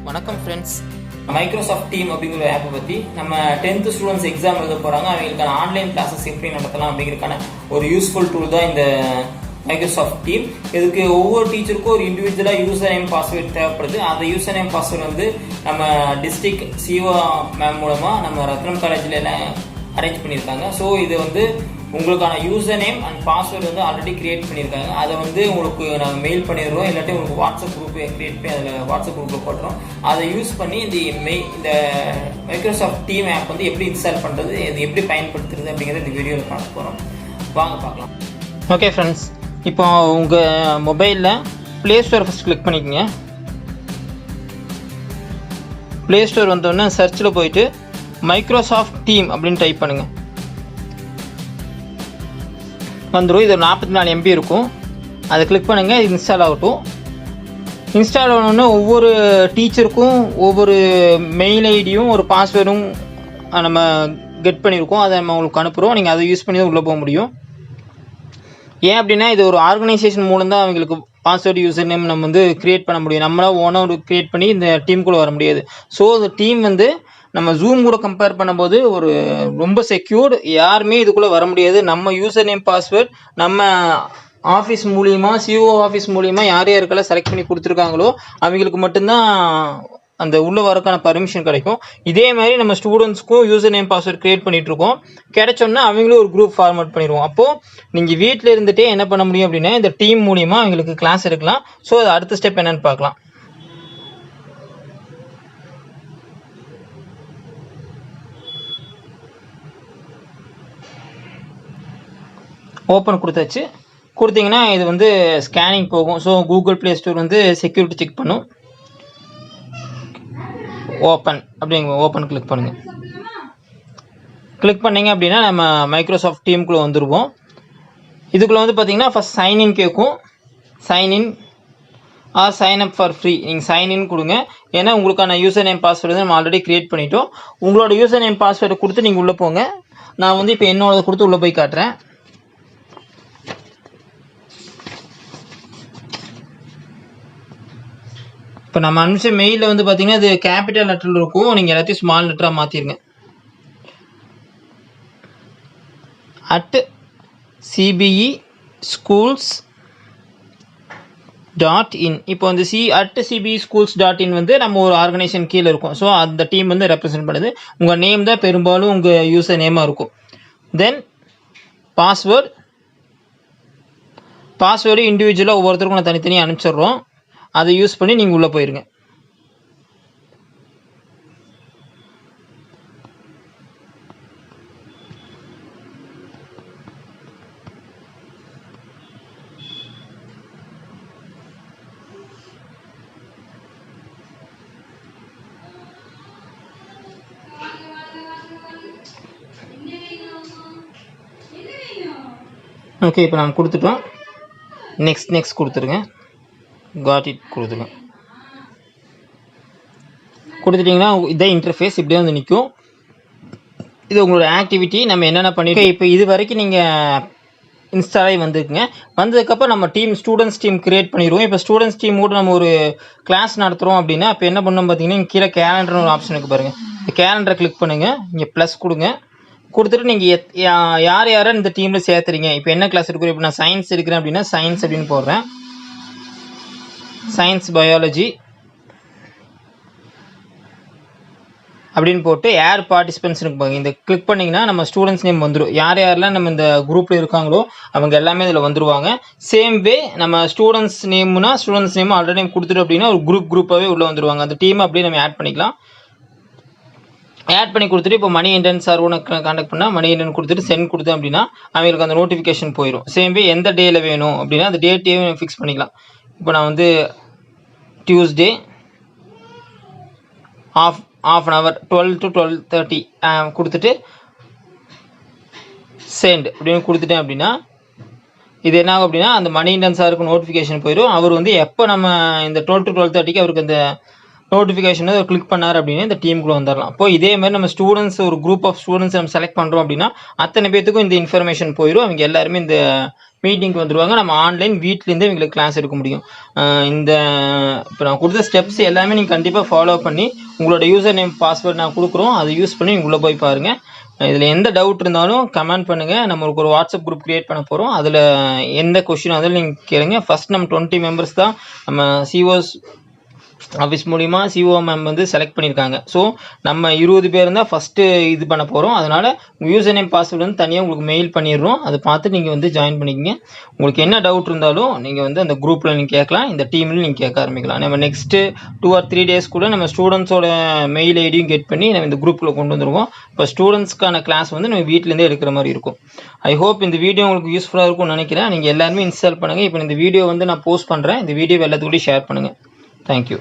வணக்கம் friends. Microsoft team அப்படிங்கிற ஆப்பை பற்றி நம்ம 10th ஸ்டூடெண்ட்ஸ் எக்ஸாம் எழுத போகிறாங்க. அவங்களுக்கான ஆன்லைன் கிளாஸஸ் எப்படி நடத்தலாம் அப்படிங்கிறதுக்கான ஒரு யூஸ்ஃபுல் டூல் தான் இந்த மைக்ரோசாஃப்ட் டீம். இதுக்கு ஒவ்வொரு டீச்சருக்கும் ஒரு இண்டிவிஜுவலாக யூசர் நேம் பாஸ்வேர்ட் தேவைப்படுது. அந்த யூசர் நேம் பாஸ்வேர்டு வந்து நம்ம டிஸ்ட்ரிக்ட் சிஓ மேம் மூலமாக நம்ம ரத்னம் காலேஜில் எல்லாம் அரேஞ்ச் பண்ணியிருக்காங்க. ஸோ இது வந்து உங்களுக்கான யூசர் நேம் அண்ட் பாஸ்வேர்டு வந்து ஆல்ரெடி கிரியேட் பண்ணியிருக்காங்க. அதை வந்து உங்களுக்கு நாங்கள் மெயில் பண்ணிடுறோம், இல்லாட்டி உங்களுக்கு வாட்ஸ்அப் குரூப் கிரியேட் பண்ணி அதில் வாட்ஸ்அப் குரூப்பில் போட்டுறோம். அதை யூஸ் பண்ணி இந்த மைக்ரோசாஃப்ட் டீம் ஆப் வந்து எப்படி இன்ஸ்டால் பண்ணுறது, இது எப்படி பயன்படுத்துறது அப்படிங்கிறத இந்த வீடியோவில் பார்க்க போகிறோம். வாங்க பார்க்கலாம். ஓகே ஃப்ரெண்ட்ஸ், இப்போ உங்கள் மொபைலில் ப்ளே ஸ்டோர் ஃபஸ்ட் கிளிக் பண்ணிக்கோங்க. ப்ளே ஸ்டோர் வந்தோடனே சர்ச்சில் போயிட்டு மைக்ரோசாஃப்ட் டீம் அப்படின்னு டைப் பண்ணுங்கள். வந்துடும். இது ஒரு 44 MB இருக்கும். அதை கிளிக் பண்ணுங்கள். இது இன்ஸ்டால் ஆகட்டும். இன்ஸ்டால் ஆகணுன்னு ஒவ்வொரு டீச்சருக்கும் ஒவ்வொரு மெயில் ஐடியும் ஒரு பாஸ்வேர்டும் நம்ம கெட் பண்ணியிருக்கோம். அதை நம்ம உங்களுக்கு அனுப்புகிறோம். நீங்கள் அதை யூஸ் பண்ணி தான் உள்ளே போக முடியும். ஏன் அப்படின்னா இது ஒரு ஆர்கனைசேஷன் மூலம் தான் அவங்களுக்கு பாஸ்வேர்டு யூசர் நேம் நம்ம வந்து க்ரியேட் பண்ண முடியும். நம்மளால் ஓனாக க்ரியேட் பண்ணி இந்த டீமுக்குள்ளே வர முடியாது. ஸோ இந்த டீம் வந்து நம்ம ஜூம் கூட கம்பேர் பண்ணும்போது ஒரு ரொம்ப செக்யூர்டு, யாருமே இதுக்குள்ளே வர முடியாது. நம்ம யூசர் நேம் பாஸ்வேர்ட் நம்ம ஆஃபீஸ் மூலியமாக, சிஓ ஆஃபீஸ் மூலியமாக யார் யாருக்கெல்லாம் செலக்ட் பண்ணி கொடுத்துருக்காங்களோ அவங்களுக்கு மட்டும்தான் அந்த உள்ளே வரக்கான பர்மிஷன் கிடைக்கும். இதே மாதிரி நம்ம ஸ்டூடெண்ட்ஸ்க்கும் யூசர் நேம் பாஸ்வேர்ட் க்ரியேட் பண்ணிகிட்ருக்கோம். கிடைச்சோன்னா அவங்களும் ஒரு குரூப் ஃபார்மேட் பண்ணிடுவோம். அப்போது நீங்கள் வீட்டில் இருந்துகிட்டே என்ன பண்ண முடியும் அப்படின்னா இந்த டீம் மூலியமாக அவங்களுக்கு கிளாஸ் எடுக்கலாம். ஸோ அது அடுத்த ஸ்டெப் என்னென்னு பார்க்கலாம். ஓப்பன் கொடுத்தாச்சு. கொடுத்தீங்கன்னா இது வந்து ஸ்கேனிங் போகும். ஸோ கூகுள் ப்ளே ஸ்டோர் வந்து செக்யூரிட்டி செக் பண்ணும். ஓப்பன் அப்படிங்க, ஓப்பன் கிளிக் பண்ணுங்கள். கிளிக் பண்ணிங்க அப்படின்னா நம்ம மைக்ரோசாஃப்ட் டீமுக்குள்ளே வந்துடுவோம். இதுக்குள்ளே வந்து பார்த்தீங்கன்னா ஃபஸ்ட் சைன்இன் கேட்கும். Sign in or sign up for free. நீங்கள் சைன்இன் கொடுங்க. ஏன்னா உங்களுக்கான யூசர் நேம் பாஸ்வேர்டு நம்ம ஆல்ரெடி க்ரியேட் பண்ணிட்டோம். உங்களோட யூசர் நேம் பாஸ்வேர்டை கொடுத்து நீங்கள் உள்ளே போங்க. நான் வந்து இப்போ என்னோட கொடுத்து உள்ளே போய் காட்டுறேன். இப்போ நம்ம அனுப்பிச்ச மெயிலில் வந்து பார்த்தீங்கன்னா இது கேபிட்டல் லெட்டரில் இருக்கும். நீங்கள் எல்லாத்தையும் ஸ்மால் லெட்டராக மாற்றிடுங்க. @CBE schools.in. இப்போ வந்து @CBE schools.in வந்து நம்ம ஒரு ஆர்கனைசேஷன் கீழே இருக்கும். ஸோ அந்த டீம் வந்து ரெப்ரசென்ட் பண்ணுது. உங்கள் நேம் தான் பெரும்பாலும் உங்கள் யூசர் நேமாக இருக்கும். தென் பாஸ்வேர்டு இண்டிவிஜுவலாக ஒவ்வொருத்தருக்கும் நான் தனித்தனியாக அனுப்பிச்சிடுறோம். அதை யூஸ் பண்ணி நீங்கள் உள்ளே போயிருங்க. ஓகே, இப்போ நம்ம கொடுத்துட்டோம். நெக்ஸ்ட் கொடுத்துருங்க. காட் இட் கொடுத்துருங்க. கொடுத்துட்டிங்கன்னா இதான் இன்டர்ஃபேஸ் இப்படியே வந்து நிற்கும். இது உங்களோட ஆக்டிவிட்டி நம்ம என்னென்ன பண்ணியிருக்கோம். இப்போ இது வரைக்கும் நீங்கள் இன்ஸ்டாலாகி வந்துருக்குங்க. வந்ததுக்கப்புறம் நம்ம ஸ்டூடெண்ட்ஸ் டீம் கிரியேட் பண்ணிடுவோம். இப்போ ஸ்டூடெண்ட்ஸ் டீம் கூட நம்ம ஒரு கிளாஸ் நடத்துகிறோம் அப்படின்னா இப்போ என்ன பண்ணோம் பார்த்தீங்கன்னா கீழே கேலண்டர்னு ஒரு ஆப்ஷன் இருக்குது பாருங்கள். இந்த கேலண்டரை கிளிக் பண்ணுங்கள். இங்கே ப்ளஸ் கொடுங்க. கொடுத்துட்டு நீங்கள் யார் யாரை இந்த டீமில் சேர்த்துறீங்க. இப்போ என்ன கிளாஸ் எடுக்கிறோம். இப்போ நான் சயின்ஸ் எடுக்கிறேன் அப்படின்னா சயின்ஸ் அப்படின்னு போடுறேன். சயின்ஸ் பயாலஜி அப்படின்னு போட்டு ஏர் பார்ட்டிசிபென்ட்ஸ் போங்க. இந்த கிளிக் பண்ணிங்கன்னா நம்ம ஸ்டூடெண்ட்ஸ் நேம் வந்துடும். யாரெல்லாம் நம்ம இந்த குரூப்பில் இருக்காங்களோ அவங்க எல்லாமே இதில் வந்துடுவாங்க. சேம் வே நம்ம ஸ்டூடெண்ட்ஸ் நேம் ஆல்ரெடி கொடுத்துட்டு அப்படின்னா ஒரு குரூப்பாகவே உள்ளே வந்துடுவாங்க. அந்த டீமை அப்படியே நம்ம ஆட் பண்ணிக்கலாம். ஆட் பண்ணி கொடுத்துட்டு இப்போ மணி இன்டர்ன் சார் உனக்கு கான்டாக்ட் பண்ணால் மணி இன்டர்ன் கொடுத்துட்டு சென்ட் கொடுத்தேன் அப்படின்னா அவங்களுக்கு அந்த நோட்டிஃபிகேஷன் போயிடும். சேம் வே எந்த டேயில் வேணும் அப்படின்னா அந்த டேட்டையும் ஃபிக்ஸ் பண்ணிக்கலாம். இப்போ நான் வந்து Tuesday half an hour 12 to 12:30 கொடுத்துட்டு சென்ட் அப்படின்னு கொடுத்துட்டேன் அப்படின்னா இது என்ன ஆகும் அப்படின்னா அந்த மணி இன்டர்ன் சாருக்கு நோட்டிஃபிகேஷன் போயிடும். அவர் வந்து எப்போ நம்ம இந்த 12 to 12:30 அவருக்கு அந்த நோட்டிஃபிகேஷனை கிளிக் பண்ணார் அப்படின்னா இந்த டீமுக்குள்ளே வந்துடலாம். அப்போ இதே மாதிரி நம்ம ஸ்டூடெண்ட்ஸ் ஒரு குரூப் ஆஃப் ஸ்டூடெண்ட்ஸ் நம்ம செலக்ட் பண்ணுறோம் அப்படின்னா அத்தனை பேத்துக்கும் இந்த இன்ஃபர்மேஷன் போயிடும். அவங்க எல்லாருமே இந்த மீட்டிங்க்கு வந்துடுவாங்க. நம்ம ஆன்லைன் வீட்லேருந்தே எங்களுக்கு கிளாஸ் எடுக்க முடியும். இந்த இப்போ நான் கொடுத்த ஸ்டெப்ஸ் எல்லாமே நீங்கள் கண்டிப்பாக ஃபாலோ பண்ணி உங்களோட யூசர் நேம் பாஸ்வேர்ட் நான் கொடுக்குறோம், அதை யூஸ் பண்ணி உள்ளே போய் பாருங்கள். இதில் எந்த டவுட் இருந்தாலும் கமெண்ட் பண்ணுங்கள். நம்மளுக்கு ஒரு வாட்ஸ்அப் குரூப் க்ரியேட் பண்ண போகிறோம். அதில் எந்த கொஸ்டின் அதில் நீங்கள் கேளுங்க. ஃபஸ்ட் நம்ம 20 மெம்பர்ஸ் தான் நம்ம சிஓஸ் ஆஃபீஸ் மூலிமா சிஓ மேம் வந்து செலக்ட் பண்ணியிருக்காங்க. ஸோ நம்ம 20 பேர் தான் ஃபஸ்ட்டு இது பண்ண போகிறோம். அதனால் யூசர் நேம் பாஸ்வேர்டு வந்து தனியாக உங்களுக்கு மெயில் பண்ணிடுறோம். அதை பார்த்து நீங்கள் வந்து ஜாயின் பண்ணிக்கங்க. உங்களுக்கு என்ன டவுட் இருந்தாலும் நீங்கள் வந்து அந்த குரூப்பில் நீங்கள் கேட்கலாம், இந்த டீமில் நீங்கள் கேட்க ஆரம்பிக்கலாம். நம்ம நெக்ஸ்ட்டு 2 or 3 days கூட நம்ம ஸ்டூடெண்ட்ஸோட மெயில் ஐடியும் கெட் பண்ணி நம்ம இந்த குரூப்பில் கொண்டு வந்துடுவோம். இப்போ ஸ்டூடெண்ட்ஸ்க்கான கிளாஸ் வந்து நம்ம வீட்டிலேருந்தே எடுக்கிற மாதிரி இருக்கும். ஐ ஹோப் இந்த வீடியோ உங்களுக்கு யூஸ்ஃபுல்லாக இருக்கும்னு நினைக்கிறேன். நீங்கள் எல்லாருமே இன்ஸ்டால் பண்ணுங்கள். இப்போ இந்த வீடியோ வந்து நான் போஸ்ட் பண்ணுறேன். இந்த வீடியோ எல்லாத்துக்கூடயும் ஷேர் பண்ணுங்கள். தேங்க்யூ.